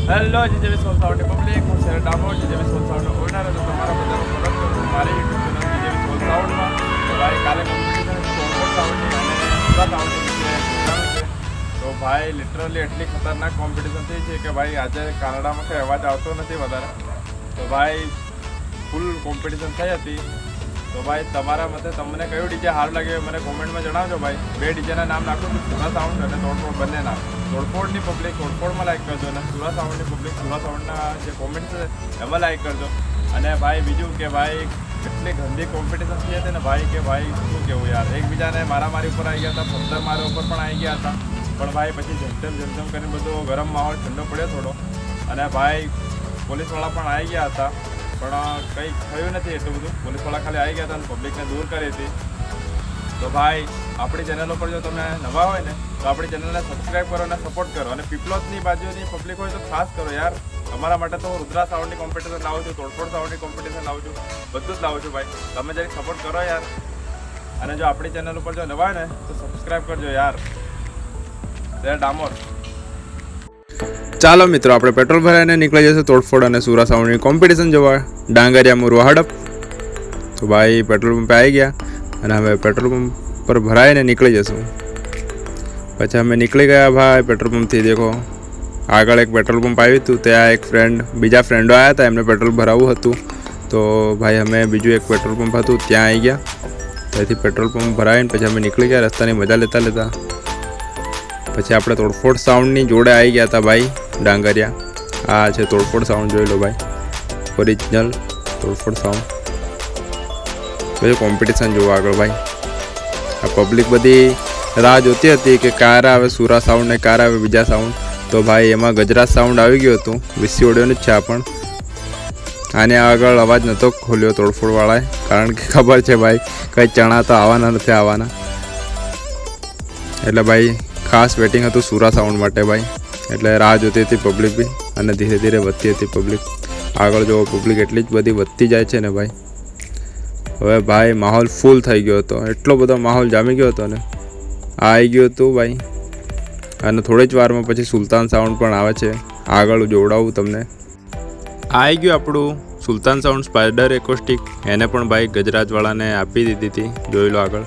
Hello જીજેવી સોલસાવડની public, હું શહેર Damor જીજેવી સોલસાવડનો honour હતો. તમારા બધાનું સ્વાગત કરું છું મારી યુટ્યુબ ચેનલ જીજેવી સોલસાવડમાં. તો ભાઈ કાલે કોમ્પિટિશન સોલસાવડની અને સુરસાવડની છે. તો ભાઈ લિટરલી એટલી ખતરનાક કોમ્પિટિશન થઈ છે કે ભાઈ આજે કાનડામાં કંઈ અવાજ આવતો નથી વધારે. તો ભાઈ ફૂલ કોમ્પિટિશન થઈ હતી. તો ભાઈ તમારા મતે તમને કયું ડીજે સારું લાગ્યું મને કોમેન્ટમાં જણાવજો. ભાઈ બે ડીજેના નામ નાખું છું, સુરા સાઉન્ડ અને તોડફોડ બંને નામ. તોડફોડની પબ્લિક તોડફોડમાં લાઈક કરજો અને સુરા સાઉન્ડની પબ્લિક સુરા સાઉન્ડના જે કોમેન્ટ છે એમાં લાઈક કરજો. અને ભાઈ બીજું કે ભાઈ કેટલી ગંદી કોમ્પિટિશન થઈ હતી ને ભાઈ કે ભાઈ શું કહેવું યાર. એકબીજાને મારામારી ઉપર આવી ગયા હતા, પથ્થર મારા ઉપર પણ આવી ગયા હતા. પણ ભાઈ પછી જમજમ કરીને બધો ગરમ માહોલ ઠંડો પડ્યો થોડો. અને ભાઈ પોલીસવાળા પણ આવી ગયા હતા પણ કંઈ થયું નથી એટલું બધું. પોલીસવાળા ખાલી આવી ગયા હતા અને પબ્લિકને દૂર કરી હતી. તો ભાઈ આપણી ચેનલ ઉપર જો તમે નવા હોય ને તો આપણી ચેનલને સબસ્ક્રાઈબ કરો અને સપોર્ટ કરો. અને પીપલોદની બાજુની પબ્લિક હોય તો ખાસ કરો યાર. તમારા માટે તો હું રુદ્રા સાઉન્ડની કોમ્પિટિશન લાવું છું, તોડફોડ સાઉન્ડની કોમ્પિટિશન લાવું છું, બધું જ લાવું છું ભાઈ. તમે જરીક સપોર્ટ કરો યાર. અને જો આપણી ચેનલ ઉપર જો નવા હોય ને તો સબસ્ક્રાઈબ કરજો યાર. શહેર ડામોર. ચાલો મિત્રો, આપણે પેટ્રોલ ભરાઈને નીકળી જશે તોડફોડ અને સુરા સાઉન્ડની કોમ્પિટિશન જોવા ડાંગરિયા મોરવા હડપ. તો ભાઈ પેટ્રોલ પંપે આવી ગયા અને હવે પેટ્રોલ પંપ પર ભરાઈને નીકળી જશું. પછી અમે નીકળી ગયા ભાઈ પેટ્રોલ પંપથી. દેખો આગળ એક પેટ્રોલ પંપ આવ્યું હતું, ત્યાં એક બીજા ફ્રેન્ડો આવ્યા હતા, એમને પેટ્રોલ ભરાવવું હતું. તો ભાઈ અમે બીજું એક પેટ્રોલ પંપ હતું ત્યાં આવી ગયા. ત્યાંથી પેટ્રોલ પંપ ભરાવીને પછી અમે નીકળી ગયા રસ્તાની મજા લેતા. પછી આપણે તોડફોડ સાઉન્ડની જોડે આવી ગયા હતા ભાઈ ડાંગરિયા. આ છે તોડફોડ સાઉન્ડ, જોઈ લો ભાઈ, ઓરિજિનલ તોડફોડ સાઉન્ડ. પછી કોમ્પિટિશન જોવા આગળ ભાઈ. આ પબ્લિક બધી રાહ જોતી હતી કે કાર આવે સુરા સાઉન્ડ ને કાર આવે બીજા સાઉન્ડ. તો ભાઈ એમાં ગજરાત સાઉન્ડ આવી ગયું હતું. વીસી ઓડિયોનું જ છે આ પણ. આને આગળ અવાજ નહોતો ખોલ્યો તોડફોડવાળાએ, કારણ કે ખબર છે ભાઈ કંઈ ચણા તો આવવાના નથી આવવાના. એટલે ભાઈ ખાસ વેટિંગ હતું સુરા સાઉન્ડ માટે ભાઈ. એટલે રાહ જોતી હતી પબ્લિક બી અને ધીરે ધીરે વધતી હતી પબ્લિક. આગળ જો પબ્લિક એટલી જ બધી વધતી જાય છે ને ભાઈ. હવે ભાઈ માહોલ ફૂલ થઈ ગયો હતો, એટલો બધો માહોલ જામી ગયો હતો ને. આ આવી ગયું હતું ભાઈ. અને થોડી જ વારમાં પછી સુલતાન સાઉન્ડ પણ આવે છે. આગળ જોવડાવું તમને. આવી ગયું આપણું સુલતાન સાઉન્ડ સ્પાઈડર એકોસ્ટિક. એને પણ ભાઈ ગજરાજવાળાને આપી દીધી હતી, જોઈ લો આગળ.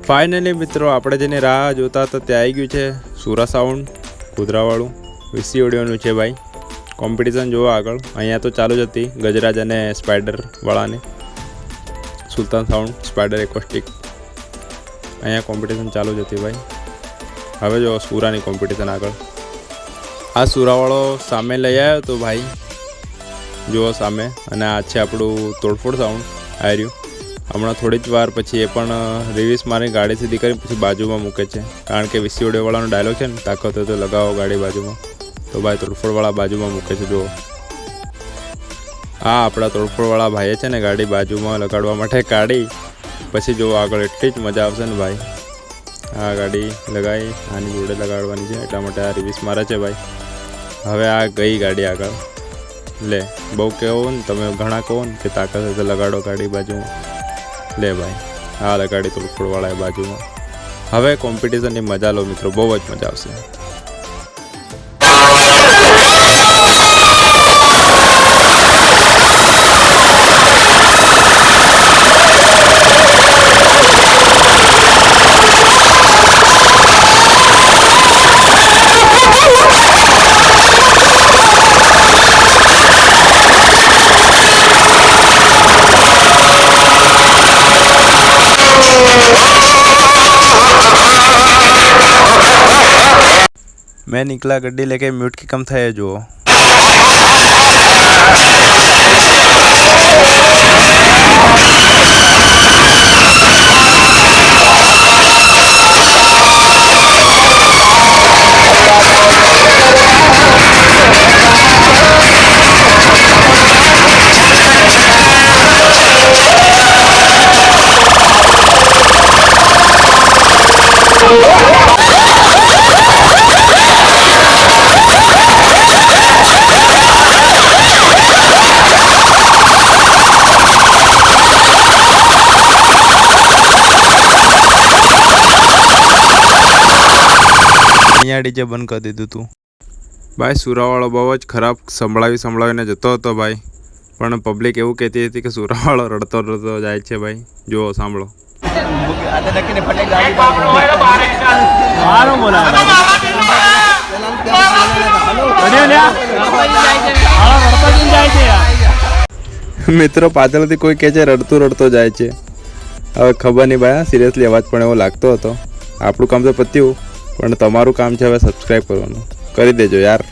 ફાઇનલી મિત્રો, આપણે જેની રાહ જોતા હતા ત્યાં આવી ગયું છે સુરા સાઉન્ડ કુદરાવાળું. વીસી ઓડિયોનું છે ભાઈ. કોમ્પિટિશન જોવો આગળ. અહીંયા તો ચાલુ જ હતી ગજરાજ અને સ્પાઈડરવાળાની. સુલતાન સાઉન્ડ સ્પાઈડર એકોસ્ટિક. અહીંયા કોમ્પિટિશન ચાલુ જ હતી ભાઈ. હવે જો સુરાની કોમ્પિટિશન આગળ. આ સુરાવાળો સામે લઈ આવ્યો હતો ભાઈ, જુઓ સામે. અને આ છે આપણું તોડફોડ સાઉન્ડ આવી રહ્યું. હમણાં થોડી જ વાર પછી એ પણ રિવીસ મારી ગાડી સીધી કરી પછી બાજુમાં મૂકે છે, કારણ કે વીસી ઓડિયોવાળાનો ડાયલોગ છે ને, તાકાત હોય તો લગાવો ગાડી બાજુમાં. તો ભાઈ તોડફોડવાળા બાજુમાં મૂકે છે જુઓ. હા, આપણા તોડફોડવાળા ભાઈએ છે ને ગાડી બાજુમાં લગાડવા માટે કાઢી. પછી જુઓ આગળ એટલી જ મજા આવશે ને ભાઈ. આ ગાડી લગાવી આની જોડે લગાડવાની છે, એટલા માટે આ રિવીસ મારે છે ભાઈ. હવે આ ગઈ ગાડી આગળ. લે બહુ કહો ને તમે, ઘણા કહો ને કે તાકાત હોય તો લગાડો ગાડી બાજુમાં. લે ભાઈ આ લગાડી તોડફોડવાળાએ બાજુમાં. હવે કોમ્પિટિશનની મજા લો મિત્રો, બહુ જ મજા આવશે. मैं निकला गड्डी लेके, म्यूट की कम था है जो। અહીંયા ડીજે બંધ કરી દીધું તું ભાઈ. સુરાવાળો બહુ જ ખરાબ સંભળાવીને જતો હતો ભાઈ, પણ પબ્લિક એવું કહેતી હતી કે સુરાવાળો રડતો જાય છે ભાઈ. જુઓ, સાંભળો. મિત્રો પાછળથી કોઈ કહે છે રડતો જાય છે. હવે ખબર નહીં ભાઈ, સિરિયસલી અવાજ પણ એવો લાગતો હતો. આપણું કામ તો પત્યું, પણ તમારું કામ છે હવે સબસ્ક્રાઈબ કરવાનું. કરી દેજો યાર.